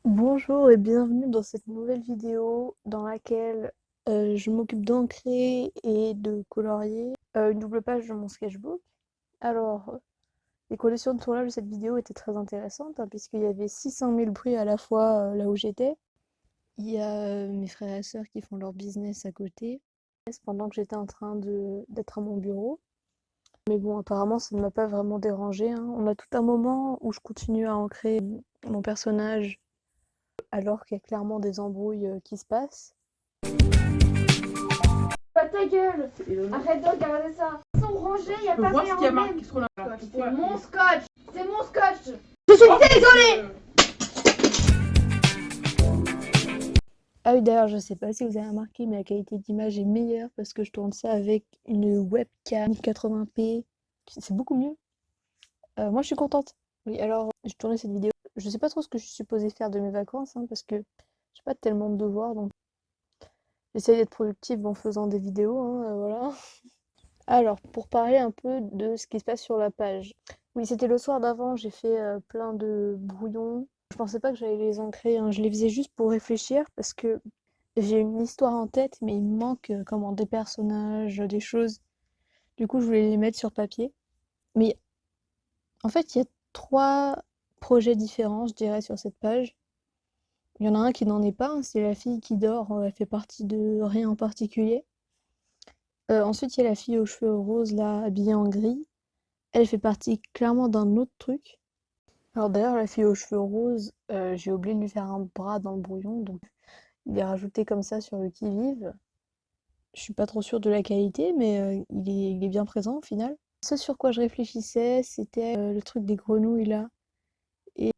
Bonjour et bienvenue dans cette nouvelle vidéo dans laquelle je m'occupe d'ancrer et de colorier une double page de mon sketchbook. Alors, les conditions de tournage de cette vidéo étaient très intéressantes hein, puisqu'il y avait 600 000 bruits à la fois là où j'étais. Il y a mes frères et sœurs qui font leur business à côté pendant que j'étais en train d'être à mon bureau. Mais bon, apparemment, ça ne m'a pas vraiment dérangé, hein. On a tout un moment où je continue à ancrer mon personnage alors qu'il y a clairement des embrouilles qui se passent. Bah ta gueule. Arrête de regarder ça. Ils sont rangés, y a pas voir rien ce qu'il y a en marqué même. sur la C'est mon scotch. C'est mon scotch. Je suis désolée. Ah oui, d'ailleurs, je sais pas si vous avez remarqué, mais la qualité d'image est meilleure parce que je tourne ça avec une webcam 1080p. C'est beaucoup mieux. Moi, je suis contente. Oui, alors, j'ai tourné cette vidéo. Je sais pas trop ce que je suis supposée faire de mes vacances, hein, parce que j'ai pas tellement de devoirs, donc j'essaye d'être productive en faisant des vidéos, hein, voilà. Alors, pour parler un peu de ce qui se passe sur la page. Oui, c'était le soir d'avant, j'ai fait plein de brouillons. Je pensais pas que j'allais les ancrer, hein. Je les faisais juste pour réfléchir parce que j'ai une histoire en tête, mais il me manque comment des personnages, des choses. Du coup, je voulais les mettre sur papier. Mais en fait, il y a trois projets différents, je dirais, sur cette page. Il y en a un qui n'en est pas, hein, c'est la fille qui dort, elle fait partie de rien en particulier. Ensuite, il y a la fille aux cheveux roses, là, habillée en gris. Elle fait partie clairement d'un autre truc. Alors d'ailleurs, la fille aux cheveux roses, j'ai oublié de lui faire un bras dans le brouillon, donc il est rajouté comme ça sur le qui-vive. Je suis pas trop sûre de la qualité, mais il est bien présent au final. Ce sur quoi je réfléchissais, c'était le truc des grenouilles là. Et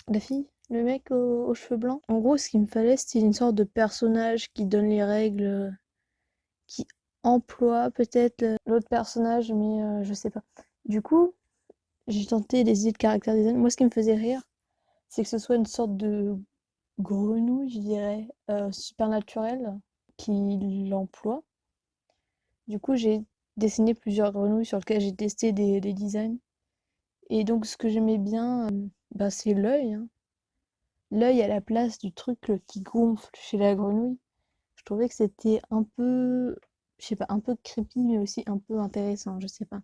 la fille, le mec aux cheveux blancs. En gros, ce qu'il me fallait, c'était une sorte de personnage qui donne les règles, qui emploie peut-être l'autre personnage, mais je sais pas. Du coup, j'ai tenté des idées de caractère design. Moi, ce qui me faisait rire, c'est que ce soit une sorte de grenouille, je dirais, supernaturelle, qui l'emploie. Du coup, j'ai dessiné plusieurs grenouilles sur lesquelles j'ai testé des designs. Et donc, ce que j'aimais bien, bah, c'est l'œil, hein. L'œil à la place du truc qui gonfle chez la grenouille. Je trouvais que c'était un peu, je sais pas, un peu creepy, mais aussi un peu intéressant, je sais pas.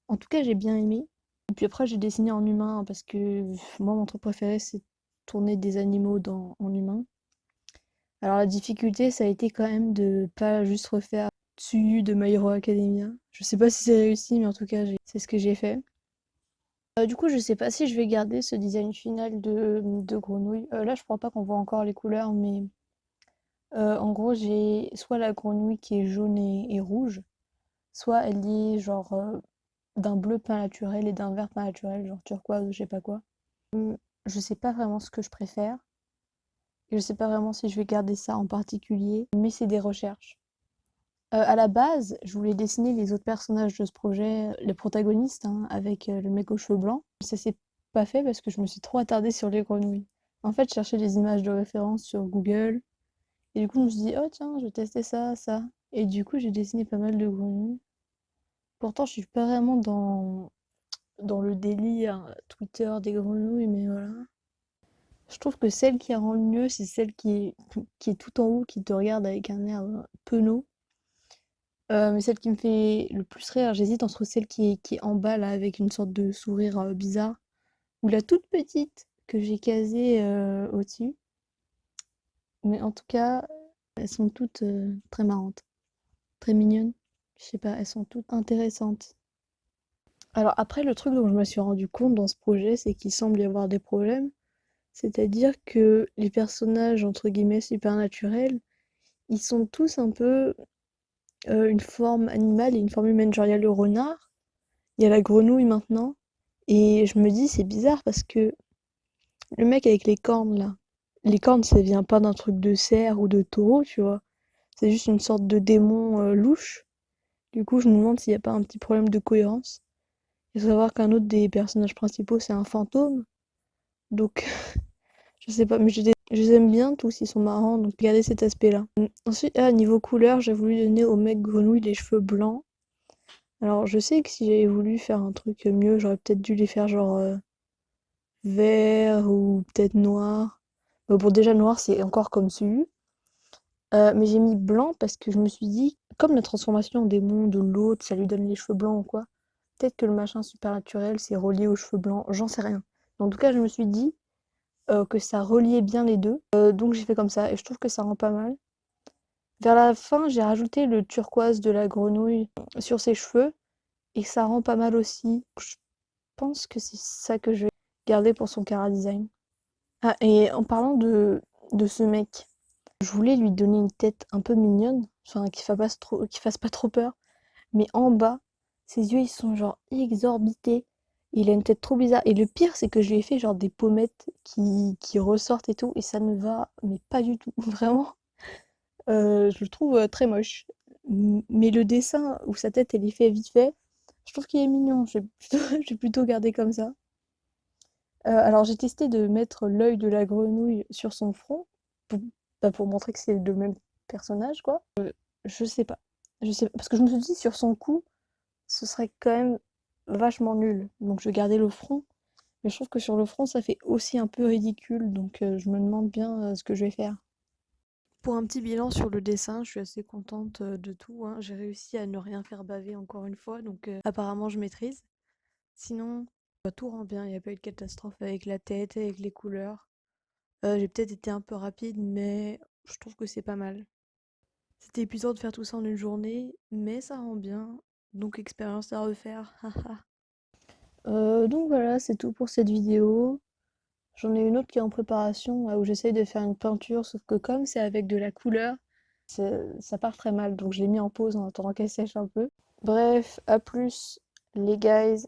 En tout cas, j'ai bien aimé. Et puis après, j'ai dessiné en humain hein, parce que moi, mon truc préféré, c'est tourner des animaux en humain. Alors la difficulté, ça a été quand même de pas juste refaire Tsuyu de My Hero Academia. Je sais pas si c'est réussi, mais en tout cas, c'est ce que j'ai fait. Du coup, je sais pas si je vais garder ce design final de grenouille. Là, je crois pas qu'on voit encore les couleurs, mais en gros, j'ai soit la grenouille qui est jaune et rouge, soit elle est genre d'un bleu pas naturel et d'un vert pas naturel, genre turquoise ou je sais pas quoi. Je sais pas vraiment ce que je préfère. Je sais pas vraiment si je vais garder ça en particulier, mais c'est des recherches. À la base, je voulais dessiner les autres personnages de ce projet, les protagonistes, hein, avec le mec aux cheveux blancs. Ça s'est pas fait parce que je me suis trop attardée sur les grenouilles. En fait, je cherchais des images de référence sur Google, et du coup, je me suis dit, oh tiens, je vais tester ça, ça. Et du coup, j'ai dessiné pas mal de grenouilles. Pourtant, je suis pas vraiment dans le délire Twitter des grenouilles, mais voilà. Je trouve que celle qui rend le mieux, c'est celle qui est tout en haut, qui te regarde avec un air penaud. Mais celle qui me fait le plus rire, j'hésite entre celle qui est en bas là avec une sorte de sourire bizarre ou la toute petite que j'ai casée au-dessus. Mais en tout cas, elles sont toutes très marrantes, très mignonnes. Je sais pas, elles sont toutes intéressantes. Alors après, le truc dont je me suis rendu compte dans ce projet, c'est qu'il semble y avoir des problèmes. C'est-à-dire que les personnages entre guillemets supernaturels, ils sont tous un peu une forme animale et une forme humaine. Genre il y a le renard. Il y a la grenouille maintenant. Et je me dis, c'est bizarre parce que le mec avec les cornes là, les cornes ça vient pas d'un truc de cerf ou de taureau, tu vois. C'est juste une sorte de démon louche. Du coup, je me demande s'il n'y a pas un petit problème de cohérence. Il faut savoir qu'un autre des personnages principaux, c'est un fantôme. Donc, je sais pas, mais je les aime bien tous, ils sont marrants, donc regardez cet aspect-là. Ensuite, niveau couleur, j'ai voulu donner au mec grenouille les cheveux blancs. Alors, je sais que si j'avais voulu faire un truc mieux, j'aurais peut-être dû les faire genre vert ou peut-être noir. Bon, déjà noir, c'est encore comme celui. Mais j'ai mis blanc parce que je me suis dit, comme la transformation en démon de l'autre, ça lui donne les cheveux blancs ou quoi, peut-être que le machin supernaturel, c'est relié aux cheveux blancs, j'en sais rien. Mais en tout cas, je me suis dit que ça reliait bien les deux. Donc j'ai fait comme ça et je trouve que ça rend pas mal. Vers la fin, j'ai rajouté le turquoise de la grenouille sur ses cheveux et ça rend pas mal aussi. Je pense que c'est ça que je vais garder pour son Cara Design. Ah, et en parlant de ce mec, je voulais lui donner une tête un peu mignonne, enfin qu'il fasse pas trop peur. Mais en bas, ses yeux ils sont genre exorbités. Il a une tête trop bizarre. Et le pire, c'est que je lui ai fait genre des pommettes qui ressortent et tout, et ça ne va mais pas du tout. Vraiment, je le trouve très moche. Mais le dessin où sa tête elle est fait vite fait, je trouve qu'il est mignon. J'ai plutôt gardé comme ça. Alors j'ai testé de mettre l'œil de la grenouille sur son front pour, pour montrer que c'est le même personnage, quoi. Je sais pas. Je sais pas. Parce que je me suis dit sur son cou, ce serait quand même vachement nul. Donc je gardais le front. Mais je trouve que sur le front, ça fait aussi un peu ridicule. Donc je me demande bien ce que je vais faire. Pour un petit bilan sur le dessin, je suis assez contente de tout, hein. J'ai réussi à ne rien faire baver encore une fois. Donc apparemment, je maîtrise. Sinon, tout rend bien. Il n'y a pas eu de catastrophe avec la tête, avec les couleurs. J'ai peut-être été un peu rapide, mais je trouve que c'est pas mal. C'était épuisant de faire tout ça en une journée, mais ça rend bien. Donc expérience à refaire. Donc voilà, c'est tout pour cette vidéo. J'en ai une autre qui est en préparation, où j'essaye de faire une peinture, sauf que comme c'est avec de la couleur, ça part très mal. Donc je l'ai mis en pause en attendant qu'elle sèche un peu. Bref, à plus les guys.